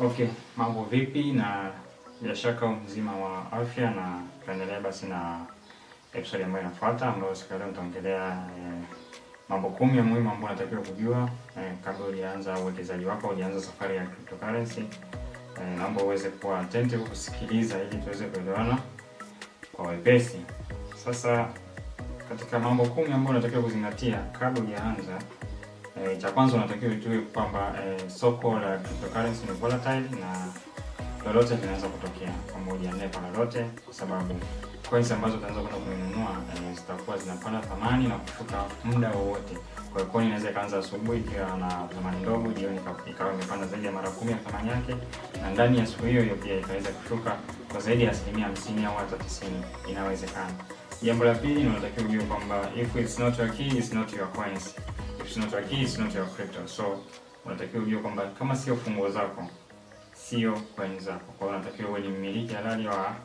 Okay, mambo vipi, na bila shaka mzima wa afya, na tuendelea basi na episode ambayo inafuata, ambayo siku leo nitaongelea mambo 10 ya muhimu ambayo unatakiwa kujua kabla hujaanza uwekezaji wako, hujaanza safari ya cryptocurrency. Naomba uweze kuwa attentive kusikiliza ili tuweze kuelewana kwa wepesi. Sasa katika mambo 10 ambayo unatakiwa kuzingatia kabla hujaanza, cha kwanza unatakiwa ujue kwamba soko la cryptocurrency ni volatile na lolote linaweza kutokea pamoja na lolote, kwa sababu coins ambazo utaanza kwenda kununua zitakuwa zinapanda thamani na kushuka muda wowote. Kwa hiyo coin inaweza kaanza asubuhi ikiwa na thamani ndogo, jioni ikawa imepanda zaidi ya mara 10 ya thamani yake, na ndani ya siku hiyo pia ikaweza kushuka kwa zaidi ya 50% au hata 90, inawezekana. Jambo la pili, unatakiwa ujue kwamba if it's not your key, it's not your coins. If it's not your key, it's not your crypto. So unatakiwa ujue kwamba kama sio funguo zako, sio coins zako. Kwa hiyo unatakiwa uwe ni mmiliki halali wa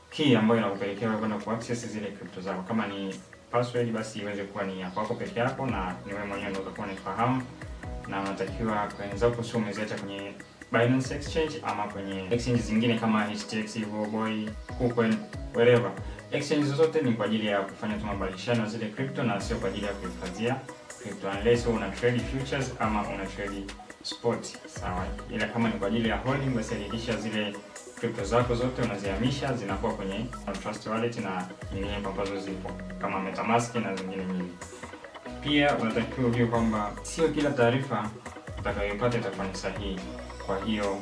key ambayo inakupelekea wewe kwenda kuaccess zile crypto zako. Kama ni password, basi iweze kuwa ni yako peke yako na ni wewe mwenyewe ndio utakuwa unafahamu, na unatakiwa coins zako sio umeziacha kwenye Binance Exchange ama kwenye exchange zingine kama HTX, Huobi, KuCoin, wherever. Exchange zote ni kwa ajili ya kufanya tu mabadilishano zile crypto na sio kwa ajili ya kuhifadhia crypto, unless una trade futures ama una trade spot, sawa. Ila kama ni kwa ajili ya holding, basi hakikisha zile crypto zako zote unazihamisha zinakuwa kwenye Trust Wallet na nyingine ambazo zipo kama MetaMask na zingine nyingi. Pia unatakiwa ujue kwamba sio kila taarifa utakayopata itakuwa ni sahihi. Kwa hiyo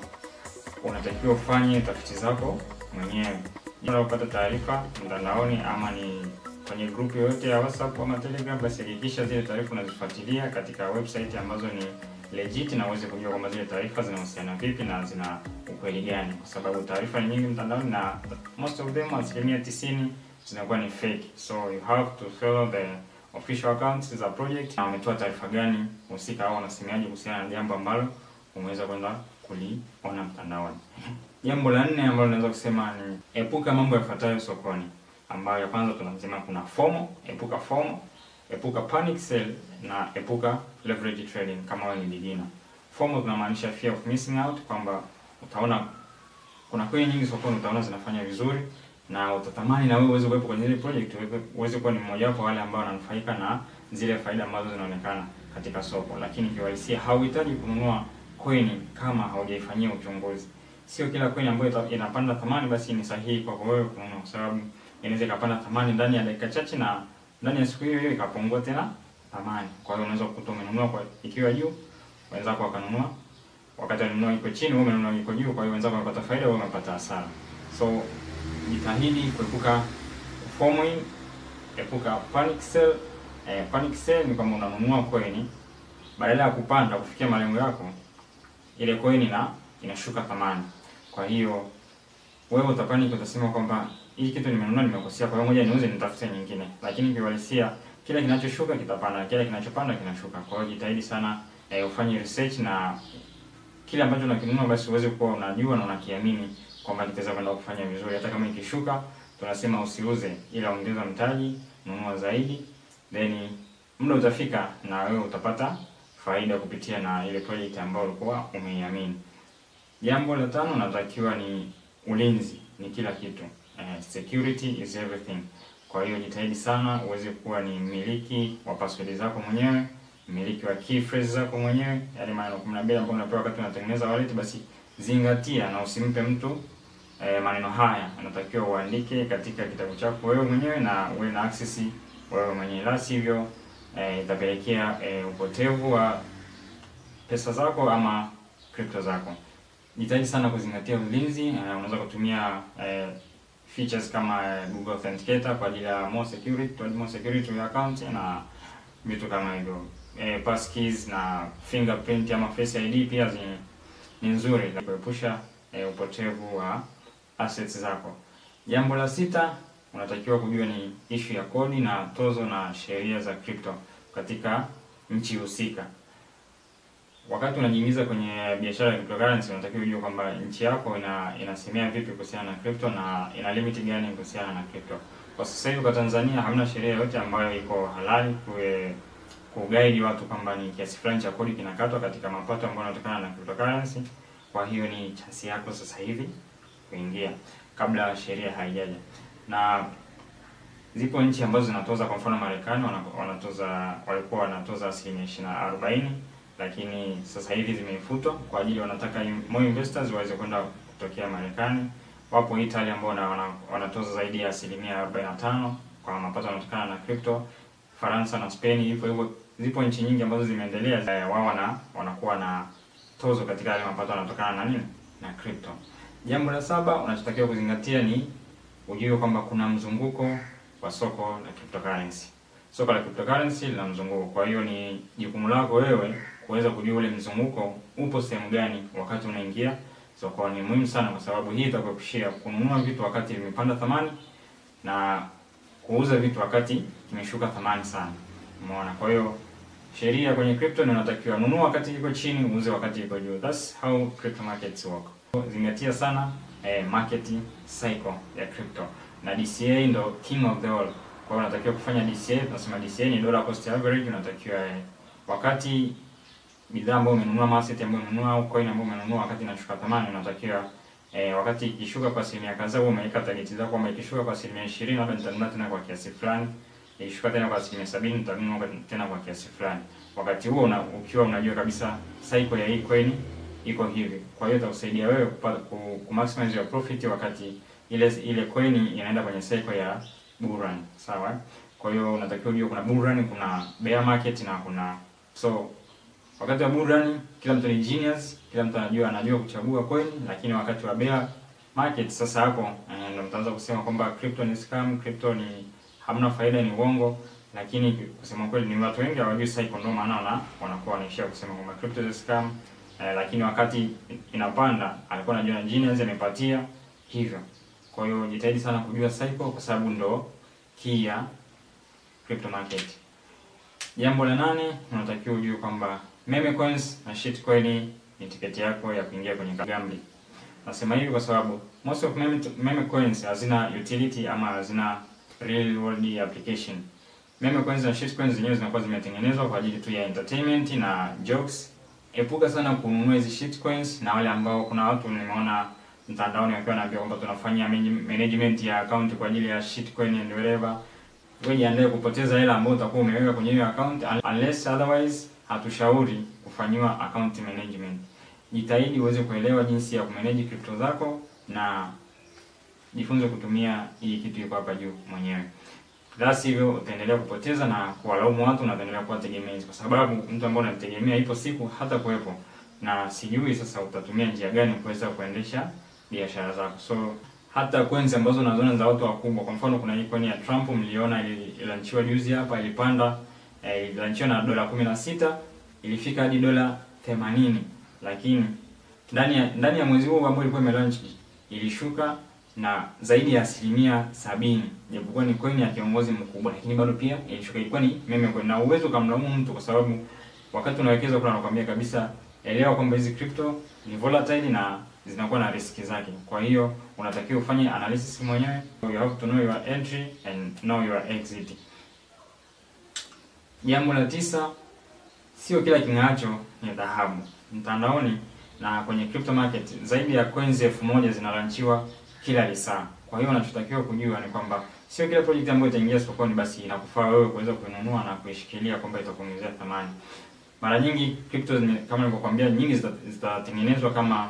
unatakiwa ufanye tafiti zako mwenyewe. Unapopata taarifa mtandaoni ama ni kwenye group yoyote ya WhatsApp ama Telegram, basi hakikisha zile taarifa unazifuatilia katika website ambazo ni legit, na uweze kujua kwamba zile taarifa zinahusiana vipi na zina ukweli gani, kwa sababu taarifa ni nyingi mtandaoni na most of them, 90%, zinakuwa ni fake. So you have to follow the official accounts za project, na wametoa taarifa gani husika au wanasemaje kuhusiana na jambo ambalo umeweza kwenda kuliona mtandaoni. Jambo la 4 ambalo naweza kusema ni epuka mambo yafuatayo sokoni, ambayo ya kwanza tunasema kuna FOMO, epuka FOMO, epuka panic sell na epuka leverage trading kama wewe ni beginner. FOMO tunamaanisha fear of missing out, kwamba utaona kuna coin nyingi sokoni, utaona zinafanya vizuri na utatamani na wewe uweze kuwepo kwenye ile project, uweze kuwa ni mmoja wapo wale ambao wananufaika na zile faida ambazo zinaonekana katika soko, lakini kiuhalisia hauhitaji kununua coin kama haujaifanyia uchunguzi. Sio kila coin ambayo inapanda thamani basi ni sahihi kwa wewe kununua, kwa sababu inaweza ikapanda thamani ndani ya dakika chache na ndani ya siku hiyo ikapungua tena thamani. Kwa hiyo unaweza kukuta umenunua kwa ikiwa juu, wenzako wakanunua wakati wanunua iko chini, wewe umenunua iko juu, kwa hiyo wenzako wamepata faida, wewe umepata hasara. So jitahidi kuepuka FOMO, epuka panic sell. Panic sell ni kama unanunua coin badala ya kupanda kufikia malengo yako, ile coin inashuka thamani. Kwa hiyo wewe utapanic, utasema kwamba hii kitu nimenunua nimekosea, kwa hiyo ngoja niuze nitafute nyingine. Lakini kiuhalisia kile kinachoshuka kitapanda, kile kinachopanda kinashuka. Kwa hiyo jitahidi sana ufanye research, na kile ambacho unakinunua basi uweze kuwa unajua na unakiamini kwamba kitaweza kwenda kufanya vizuri. Hata kama ikishuka, tunasema usiuze, ila ongeza mtaji, nunua zaidi, then muda utafika na wewe utapata faida kupitia na ile project ambayo ulikuwa umeiamini. Jambo la 5 natakiwa ni ulinzi ni kila kitu. Security is everything. Kwa hiyo jitahidi sana uweze kuwa ni mmiliki wa password zako mwenyewe, mmiliki wa key phrase zako mwenyewe, yale maneno 12 ambayo unapewa wakati unatengeneza wallet, basi zingatia na usimpe mtu maneno haya. Unatakiwa uandike katika kitabu chako wewe mwenyewe na uwe na access wewe mwenyewe, la sivyo itapelekea upotevu wa pesa zako ama crypto zako. Jitahidi sana kuzingatia ulinzi. Unaweza kutumia features kama Google Authenticator kwa ajili ya more security to your account na vitu kama hivyo. Passkeys na fingerprint ama Face ID pia ni nzuri kuepusha upotevu wa assets zako. Jambo la 6 unatakiwa kujua ni issue ya kodi na tozo na sheria za crypto katika nchi husika. Wakati unajiingiza kwenye biashara ya cryptocurrency, unatakiwa ujue kwamba nchi yako inasemea vipi kuhusiana na crypto na ina limit gani kuhusiana na crypto. Kwa sasa hivi kwa Tanzania hamna sheria yoyote ambayo iko halali kuguide watu kwamba ni kiasi fulani cha kodi kinakatwa katika mapato ambayo yanatokana na cryptocurrency. Kwa hiyo ni chance yako sasa hivi kuingia kabla sheria haijaja. Na zipo nchi ambazo zinatoza, kwa mfano Marekani walikuwa wanatoza 40%, lakini sasa hivi zimefutwa kwa ajili wanataka more investors waweze kwenda kutokea Marekani. Wapo Italy ambao wanatoza zaidi ya 45% kwa mapato yanayotokana na crypto. Faransa na Spain hivyo. Zipo nchi nyingi ambazo zimeendelea, wao wanakuwa na tozo katika yale mapato yanayotokana na nini? Na crypto. Jambo la 7 unachotakiwa kuzingatia ni ujue kwamba kuna mzunguko wa soko la cryptocurrency. Soko la cryptocurrency lina mzunguko. Kwa hiyo ni jukumu lako wewe kuweza kujua ule mzunguko upo sehemu gani wakati unaingia soko. Ni muhimu sana kwa sababu hii itakuepushia kununua vitu wakati vimepanda thamani na kuuza vitu wakati kimeshuka thamani sana. Umeona? Kwa hiyo sheria kwenye crypto ni unatakiwa nunua wakati iko chini, uuze wakati iko juu. That's how crypto markets work. Zingatia sana market cycle ya crypto. Na DCA ndo king of the all. Kwa hiyo unatakiwa kufanya DCA. Tunasema DCA ni dollar cost average. Unatakiwa wakati bidhaa ambayo umenunua, asset ambayo umenunua au coin ambayo umenunua wakati inashuka thamani, unatakiwa wakati ikishuka kwa asilimia kadhaa, wewe umeweka target zako kwamba ikishuka kwa asilimia 20 labda nitanunua tena kwa kiasi fulani, ikishuka tena kwa asilimia 70 nitanunua tena kwa kiasi fulani. Wakati huo ukiwa unajua kabisa cycle ya hii coin iko hivi. Kwa hiyo itakusaidia wewe ku maximize your profit wakati ile coin inaenda kwenye cycle ya bull run. Sawa? Kwa hiyo unatakiwa ujue kuna bull run, kuna bear market na kuna wakati wa bull run kila mtu ni genius, kila mtu anajua kuchagua coin, lakini wakati wa bear market sasa hapo ndio mtaanza kusema kwamba crypto ni scam, crypto ni hamna faida, ni uongo. Lakini kusema kweli ni watu wengi hawajui cycle, ndio maana wanakuwa wanaishia kusema kwamba crypto ni scam. Lakini wakati inapanda alikuwa anajua genius amepatia hivyo. Kwa hiyo jitahidi sana kujua cycle kwa sababu ndo key ya crypto market. Jambo la 8 unatakiwa ujue kwamba meme coins na shitcoin ni tiketi yako ya kuingia kwenye gambling. Nasema hivi kwa sababu most of meme coins hazina utility ama hazina real world application. Meme coins na shitcoins zenyewe zinakuwa zimetengenezwa kwa ajili tu ya entertainment na jokes. Epuka sana kununua hizi shitcoins, na wale ambao kuna watu nimeona mtandaoni wakiwa wanaambia kwamba tunafanya management ya account kwa ajili ya shitcoin and whatever. Wewe jiandae kupoteza hela ambayo utakuwa umeweka kwenye hiyo account unless otherwise hatushauri kufanyiwa account management. Jitahidi uweze kuelewa jinsi ya kumanage crypto zako na jifunze kutumia hii kitu iko hapa juu mwenyewe. Basi hivyo utaendelea kupoteza na kuwalaumu watu na utaendelea kuwa tegemezi, kwa sababu mtu ambaye unategemea ipo siku hata kuwepo, na sijui sasa utatumia njia gani kuweza kuendesha biashara zako. So hata coins ambazo unazoona za watu wakubwa, kwa mfano kuna hii coin ya Trump mliona ililaunchiwa juzi hapa, ilipanda ililaunchiwa na $16, ilifika hadi $80, lakini ndani ya mwezi huu ambao ilikuwa imelaunch ilishuka na zaidi ya 70%. Japokuwa ni coin ya kiongozi mkubwa, lakini bado pia ilishuka. Ilikuwa ni meme coin, na uwezo kumlaumu mtu kwa sababu wakati unawekeza kuna anakuambia kabisa elewa kwamba hizi crypto ni volatile na zinakuwa na riski zake. Kwa hiyo unatakiwa ufanye analysis mwenyewe. You have to know your entry and know your exit. Jambo la 9, sio kila king'aacho ni dhahabu. Mtandaoni na kwenye crypto market zaidi ya coins 1000 zinalaunchiwa kila saa. Kwa hiyo unachotakiwa kujua ni kwamba sio kila project ambayo itaingia sokoni basi inakufaa wewe kuweza kuinunua na kuishikilia kwamba itakuongezea thamani. Mara nyingi crypto kama nilivyokuambia nyingi zitatengenezwa kama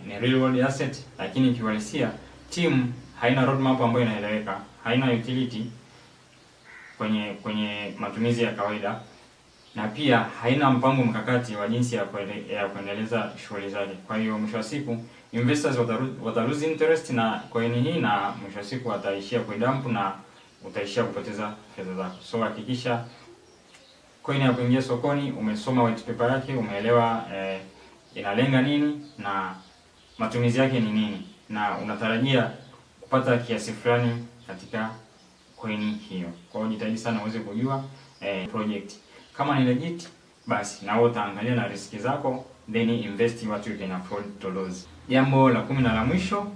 ni real world asset, lakini kiuhalisia team haina roadmap ambayo inaeleweka, haina utility kwenye matumizi ya kawaida, na pia haina mpango mkakati wa jinsi ya kuendeleza shughuli zake. Kwa hiyo mwisho wa siku investors wata lose interest na coin hii, na mwisho wa siku wataishia kuidump na utaishia kupoteza fedha zako. So hakikisha coin ya kuingia sokoni umesoma white paper yake, umeelewa inalenga nini na matumizi yake ni nini, na unatarajia kupata kiasi fulani katika coin hiyo. Kwa hiyo jitahidi sana uweze kujua project kama ni legit, basi na wewe utaangalia na riski zako, then invest what you can afford to lose. Jambo la 10 na la mwisho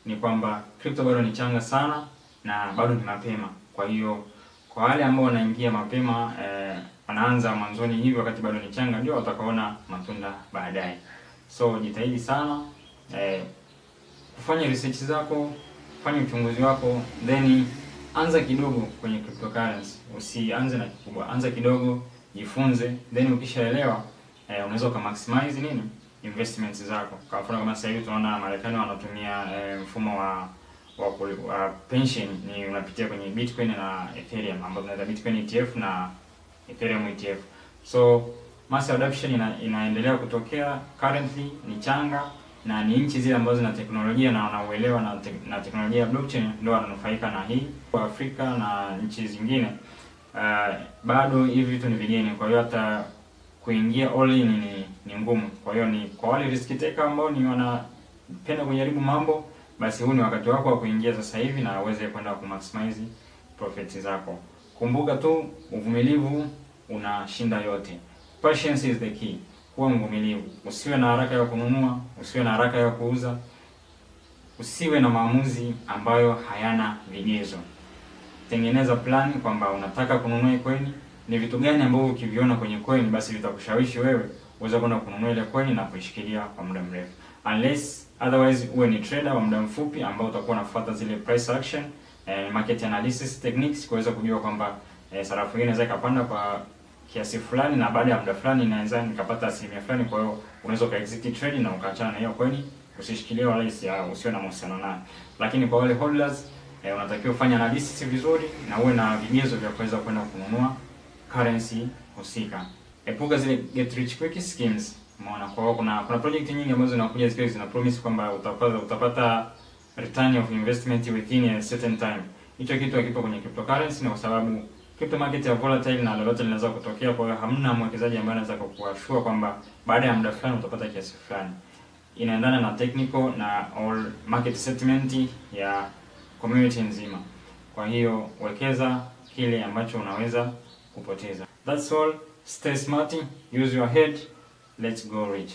ni kwamba crypto bado ni changa sana na bado ni mapema. Kwa hiyo kwa wale ambao wanaingia mapema, wanaanza mwanzoni hivi wakati bado ni changa, ndio watakaona matunda baadaye. So jitahidi sana kufanya research zako, fanya uchunguzi wako, then anza kidogo kwenye cryptocurrency. Usianze na kikubwa, anza kidogo, jifunze, then ukishaelewa unaweza maximize nini investments zako. Kwa mfano kama sasa hivi tunaona Marekani wanatumia mfumo wa pension, ni unapitia kwenye Bitcoin na Ethereum, ambapo tunaita Bitcoin ETF na Ethereum ETF. So mass adoption inaendelea kutokea, currently ni changa, na ni nchi zile ambazo zina teknolojia na wanauelewa na teknolojia ya blockchain ndio wananufaika na hii. Kwa Afrika na nchi zingine bado hivi vitu ni vigeni, kwa hiyo hata kuingia all in ni ngumu. Kwa hiyo ni kwa wale risk taker ambao ni wanapenda kujaribu mambo, basi huu ni wakati wako wa kuingia sasa hivi na uweze kwenda ku maximize profits zako. Kumbuka tu uvumilivu unashinda yote. Patience is the key. Kuwa mvumilivu. Usiwe na haraka ya kununua, usiwe na haraka ya kuuza. Usiwe na maamuzi ambayo hayana vigezo. Tengeneza plan kwamba unataka kununua coin, ni vitu gani ambavyo ukiviona kwenye coin basi vitakushawishi wewe uweze kwenda kununua ile coin na kuishikilia kwa muda mrefu. Unless otherwise uwe ni trader wa muda mfupi ambao utakuwa unafuata zile price action, market analysis techniques kuweza kujua kwamba sarafu hii inaweza ikapanda kwa kiasi fulani na baada ya muda fulani inaweza nikapata asilimia fulani, kwa hiyo unaweza ka exit trade na ukaachana na hiyo coin, usishikilie wala usiwe na mahusiano nayo. Lakini kwa wale holders unatakiwa kufanya analysis vizuri na uwe na vigezo vya kuweza kwenda kununua currency husika. Epuka zile get rich quick schemes. Umeona, kwa hiyo kuna project nyingi ambazo zinakuja zikiwa zina promise kwamba utapata return of investment within a certain time. Hicho kitu hakipo kwenye cryptocurrency, na kwa sababu crypto market ya volatile na lolote linaweza kutokea, kwa hiyo hamna mwekezaji ambaye anaweza kukuashua kwamba baada ya muda fulani utapata kiasi fulani. Inaendana na technical na all market sentiment ya community nzima. Kwa hiyo wekeza kile ambacho unaweza kupoteza. That's all. Stay smart, use your head. Let's go rich.